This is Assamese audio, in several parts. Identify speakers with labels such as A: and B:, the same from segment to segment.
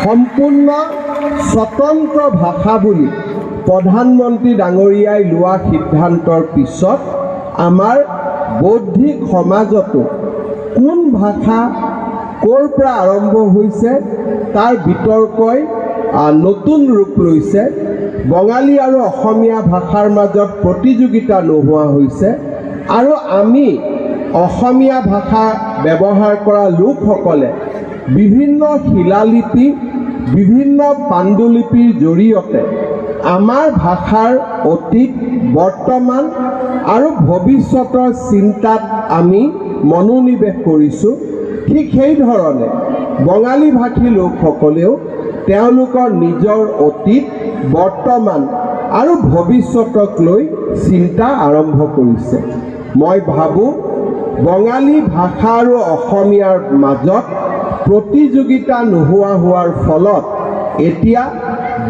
A: সম্পূৰ্ণ স্বতন্ত্ৰ ভাষা বুলি প্ৰধানমন্ত্ৰী ডাঙৰীয়াই লোৱা সিদ্ধান্তৰ পিছত আমাৰ বৌদ্ধিক সমাজতো কোন ভাষা ক'ৰ পৰা আৰম্ভ হৈছে তাৰ বিতৰ্কই নতুন ৰূপ লৈছে। বঙালী আৰু অসমীয়া ভাষাৰ মাজত প্ৰতিযোগিতা নোহোৱা হৈছে আৰু আমি অসমীয়া ভাষা ব্যৱহাৰ কৰা লোকসকলে বিভিন্ন শিলালিপি, বিভিন্ন পাণ্ডুলিপিৰ জৰিয়তে আমাৰ ভাষাৰ অতীত, বৰ্তমান আৰু ভৱিষ্যতৰ চিন্তাত আমি মনোনিৱেশ কৰিছোঁ। ঠিক সেইধৰণে বঙালী ভাষী লোকসকলেও তেওঁলোকৰ নিজৰ অতীত, বৰ্তমান আৰু ভৱিষ্যতক লৈ চিন্তা আৰম্ভ কৰিছে। মই ভাবোঁ বঙালী ভাষা আৰু অসমীয়াৰ মাজত প্ৰতিযোগিতা নোহোৱা হোৱাৰ ফলত এতিয়া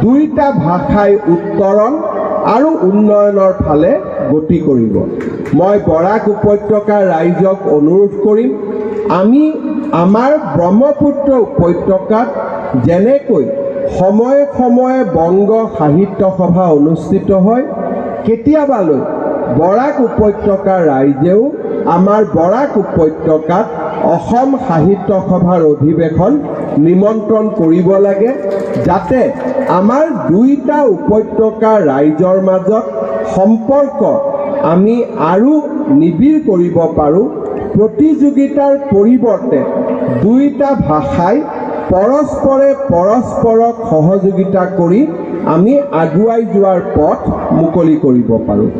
A: দুইটা ভাষাই উত্তৰণ আৰু উন্নয়নৰ ফালে গতি কৰিব। মই বৰাক উপত্যকাৰ ৰাইজক অনুৰোধ কৰিম, আমি আমাৰ ব্ৰহ্মপুত্ৰ উপত্যকাত যেনেকৈ সময়ে সময়ে বংগ সাহিত্য সভা অনুষ্ঠিত হয়, কেতিয়াবালৈ বৰাক উপত্যকাৰ ৰাইজেও আমাৰ বৰাক উপত্যকাত অসম সাহিত্য সভাৰ অধিৱেশন নিমন্ত্ৰণ কৰিব লাগে, যাতে আমাৰ দুইটা উপত্যকাৰ ৰাইজৰ মাজত সম্পৰ্ক আমি আৰু নিবিড় কৰিব পাৰোঁ। প্ৰতিযোগিতাৰ পৰিৱৰ্তে দুইটা ভাষাই পৰস্পৰক সহযোগিতা কৰি আমি আগুৱাই যোৱাৰ পথ মুকলি কৰিব পাৰোঁ।